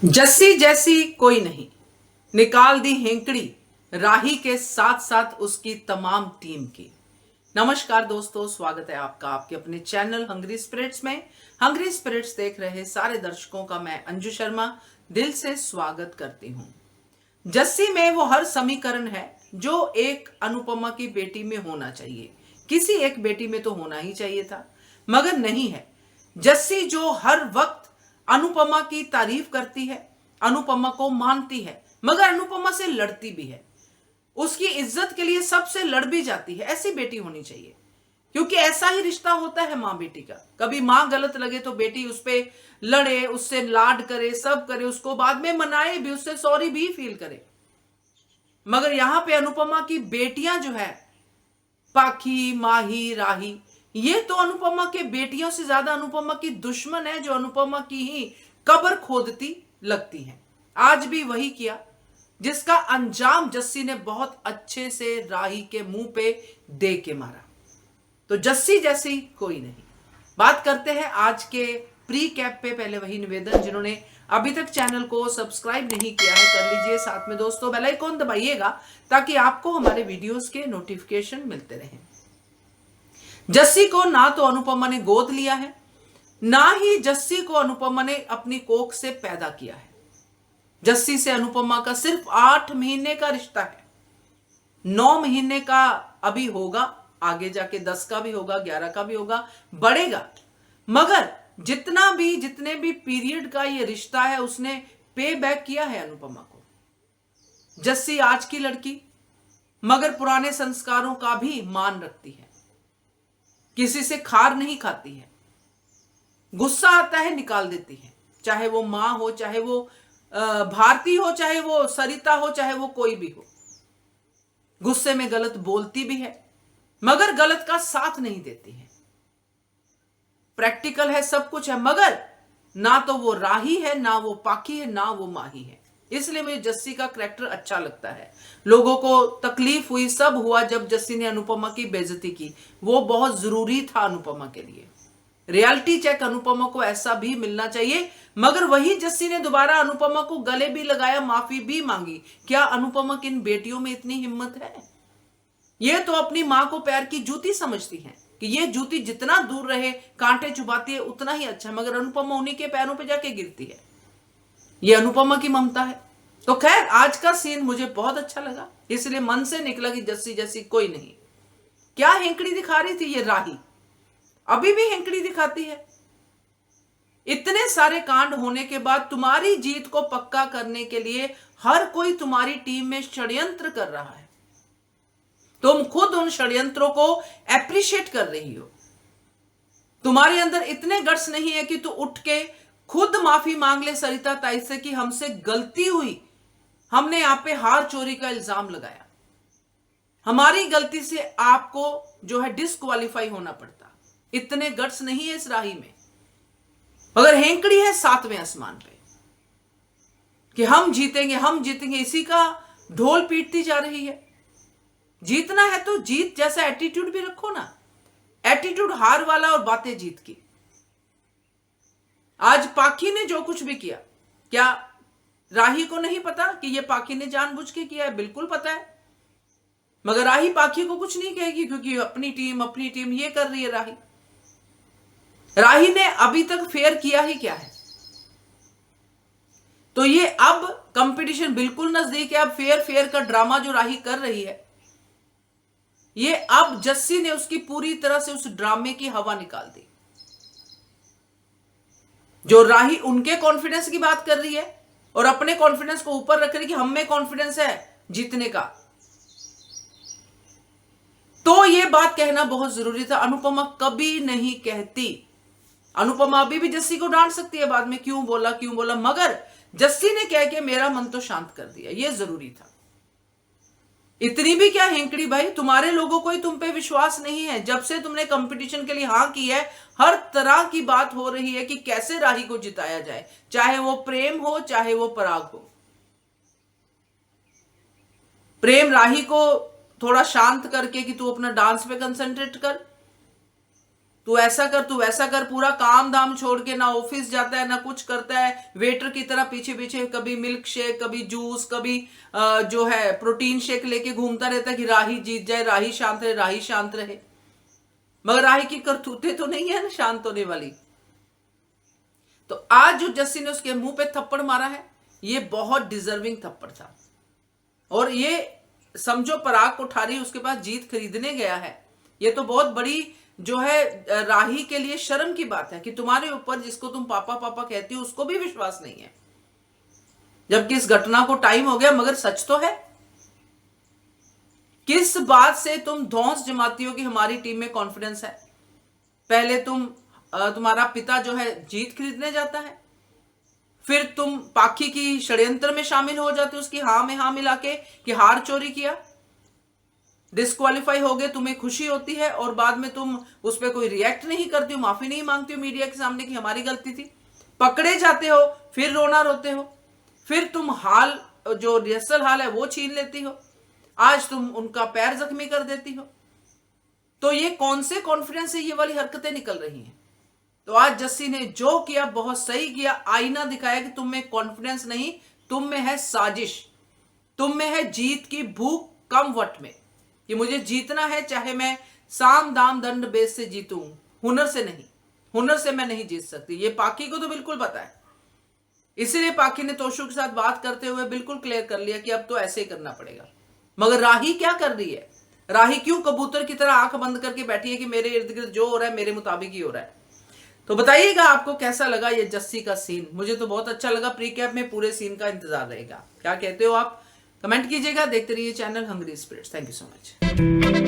जस्सी जैसी कोई नहीं, निकाल दी हेंकड़ी राही के साथ साथ उसकी तमाम टीम की। नमस्कार दोस्तों, स्वागत है आपका आपके अपने चैनल हंग्री स्पिरिट्स में। हंग्री स्पिरिट्स देख रहे सारे दर्शकों का मैं अंजू शर्मा दिल से स्वागत करती हूं। जस्सी में वो हर समीकरण है जो एक अनुपमा की बेटी में होना चाहिए, किसी एक बेटी में तो होना ही चाहिए था, मगर नहीं है। जस्सी जो हर वक्त अनुपमा की तारीफ करती है, अनुपमा को मानती है, मगर अनुपमा से लड़ती भी है, उसकी इज्जत के लिए सबसे लड़ भी जाती है, ऐसी बेटी होनी चाहिए। क्योंकि ऐसा ही रिश्ता होता है माँ बेटी का। कभी माँ गलत लगे तो बेटी उस पर लड़े, उससे लाड करे, सब करे, उसको बाद में मनाए भी, उससे सॉरी भी फील करे। मगर यहां पे अनुपमा की बेटियां जो है, पाखी, माही, राही, ये तो अनुपमा के बेटियों से ज्यादा अनुपमा की दुश्मन है, जो अनुपमा की ही कब्र खोदती लगती है। आज भी वही किया जिसका अंजाम जस्सी ने बहुत अच्छे से राही के मुंह पे दे के मारा। तो जस्सी जैसी कोई नहीं। बात करते हैं आज के प्री कैप पे। पहले वही निवेदन, जिन्होंने अभी तक चैनल को सब्सक्राइब नहीं किया है कर लीजिए, साथ में दोस्तों बेल आइकॉन दबाइएगा ताकि आपको हमारे वीडियोस के नोटिफिकेशन मिलते रहें। जस्सी को ना तो अनुपमा ने गोद लिया है, ना ही जस्सी को अनुपमा ने अपनी कोख से पैदा किया है। जस्सी से अनुपमा का सिर्फ 8 महीने का रिश्ता है। 9 महीने का अभी होगा, आगे जाके 10 का भी होगा, 11 का भी होगा, बढ़ेगा। मगर जितने भी पीरियड का ये रिश्ता है, उसने पे बैक किया है अनुपमा को। जस्सी आज की लड़की, मगर पुराने संस्कारों का भी मान रखती है, किसी से खार नहीं खाती है। गुस्सा आता है निकाल देती है, चाहे वो मां हो, चाहे वो भारती हो, चाहे वो सरिता हो, चाहे वो कोई भी हो। गुस्से में गलत बोलती भी है, मगर गलत का साथ नहीं देती है। प्रैक्टिकल है, सब कुछ है, मगर ना तो वो राही है, ना वो पाखी है, ना वो माही है। इसलिए मुझे जस्सी का करैक्टर अच्छा लगता है। लोगों को तकलीफ हुई, सब हुआ जब जस्सी ने अनुपमा की बेइज्जती की। वो बहुत जरूरी था अनुपमा के लिए। रियलिटी चेक अनुपमा को ऐसा भी मिलना चाहिए। मगर वही जस्सी ने दोबारा अनुपमा को गले भी लगाया, माफी भी मांगी। क्या अनुपमा की इन बेटियों में इतनी हिम्मत है? ये तो अपनी मां को पैर की जूती समझती हैं कि ये जूती जितना दूर रहे, कांटे चुभाती है, उतना ही अच्छा। मगर अनुपमा उन्हीं के पैरों पे जाके गिरती है। ये अनुपमा की ममता है। तो खैर, आज का सीन मुझे बहुत अच्छा लगा, इसलिए मन से निकला कि जस्सी जैसी कोई नहीं। क्या हेंकड़ी दिखा रही थी ये राही, अभी भी हेंकड़ी दिखाती है। इतने सारे कांड होने के बाद तुम्हारी जीत को पक्का करने के लिए हर कोई तुम्हारी टीम में षड्यंत्र कर रहा है। तुम खुद उन षड्यंत्रों को एप्रिशिएट कर रही हो। तुम्हारे अंदर इतने गट्स नहीं है कि तू उठ के खुद माफी मांग ले सरिता ताई से कि हमसे गलती हुई, हमने आप पे हार चोरी का इल्जाम लगाया, हमारी गलती से आपको जो है डिस्क्वालीफाई होना पड़ता। इतने गट्स नहीं है इस राही में। मगर हेंकड़ी है 7वें आसमान पे कि हम जीतेंगे, हम जीतेंगे, इसी का ढोल पीटती जा रही है। जीतना है तो जीत जैसा एटीट्यूड भी रखो ना। एटीट्यूड हार वाला और बातें जीत की। आज पाखी ने जो कुछ भी किया, क्या राही को नहीं पता कि यह पाखी ने जानबूझ के किया है? बिल्कुल पता है। मगर राही पाखी को कुछ नहीं कहेगी, क्योंकि अपनी टीम ये कर रही है। राही ने अभी तक फेयर किया ही क्या है? तो ये अब कंपटीशन बिल्कुल नजदीक है। अब फेयर का ड्रामा जो राही कर रही है, ये अब जस्सी ने उसकी पूरी तरह से उस ड्रामे की हवा निकाल दी। जो राही उनके कॉन्फिडेंस की बात कर रही है और अपने कॉन्फिडेंस को ऊपर रख रही है कि हम में कॉन्फिडेंस है जीतने का, तो ये बात कहना बहुत जरूरी था। अनुपमा कभी नहीं कहती। अनुपमा अभी भी जस्सी को डांट सकती है बाद में, क्यों बोला, मगर जस्सी ने कह के मेरा मन तो शांत कर दिया, ये जरूरी था। इतनी भी क्या हेंकड़ी भाई, तुम्हारे लोगों को ही तुम पे विश्वास नहीं है। जब से तुमने कंपटीशन के लिए हां की है, हर तरह की बात हो रही है कि कैसे राही को जिताया जाए, चाहे वो प्रेम हो, चाहे वो पराग हो। प्रेम राही को थोड़ा शांत करके कि तू अपना डांस पे कंसंट्रेट कर, तू ऐसा कर, तू वैसा कर, पूरा काम धाम छोड़ के ना ऑफिस जाता है ना कुछ करता है, वेटर की तरह पीछे पीछे कभी मिल्क शेक, कभी जूस, कभी जो है प्रोटीन शेक लेके घूमता रहता है कि राही जीत जाए, राही शांत रहे, राही शांत रहे। मगर राही की करतूतें तो नहीं है ना शांत होने वाली। तो आज जो जस्सी ने उसके मुंह पे थप्पड़ मारा है, ये बहुत डिजर्विंग थप्पड़ था। और ये समझो पराग कोठारी उसके पास जीत खरीदने गया है। ये तो बहुत बड़ी जो है राही के लिए शर्म की बात है कि तुम्हारे ऊपर जिसको तुम पापा पापा कहती हो उसको भी विश्वास नहीं है, जबकि इस घटना को टाइम हो गया। मगर सच तो है, किस बात से तुम धौंस जमाती हो कि हमारी टीम में कॉन्फिडेंस है? पहले तुम्हारा पिता जो है जीत खरीदने जाता है, फिर तुम पाखी की षड्यंत्र में शामिल हो जाते हो, उसकी हां में हां मिला के कि हार चोरी किया, डिस्क्वालीफाई हो गए, तुम्हें खुशी होती है और बाद में तुम उस पर कोई रिएक्ट नहीं करती हो, माफी नहीं मांगती हो मीडिया के सामने कि हमारी गलती थी। पकड़े जाते हो, फिर रोना रोते हो, फिर तुम हाल जो रिहर्सल हाल है वो छीन लेती हो, आज तुम उनका पैर जख्मी कर देती हो। तो ये कौन से कॉन्फिडेंस से ये वाली हरकतें निकल रही हैं? तो आज जस्सी ने जो किया बहुत सही किया, आईना दिखाया कि तुम में कॉन्फिडेंस नहीं, तुम में है साजिश, तुम में है जीत की भूख कम वट में, कि मुझे जीतना है चाहे मैं साम दाम दंड बेस से जीतूं, हुनर से नहीं, हुनर से मैं नहीं जीत सकती। ये पाखी को तो बिल्कुल पता है, इसीलिए पाखी ने तोशु के साथ बात करते हुए बिल्कुल क्लियर कर लिया कि अब तो ऐसे ही करना पड़ेगा। मगर राही क्या कर रही है? राही क्यों कबूतर की तरह आंख बंद करके बैठी है कि मेरे इर्द गिर्द जो हो रहा है मेरे मुताबिक ही हो रहा है? तो बताइएगा आपको कैसा लगा ये जस्सी का सीन। मुझे तो बहुत अच्छा लगा। प्रीकैप में पूरे सीन का इंतजार रहेगा। क्या कहते हो आप? कमेंट कीजिएगा। देखते रहिए channel hungry spirits. Thank you so much.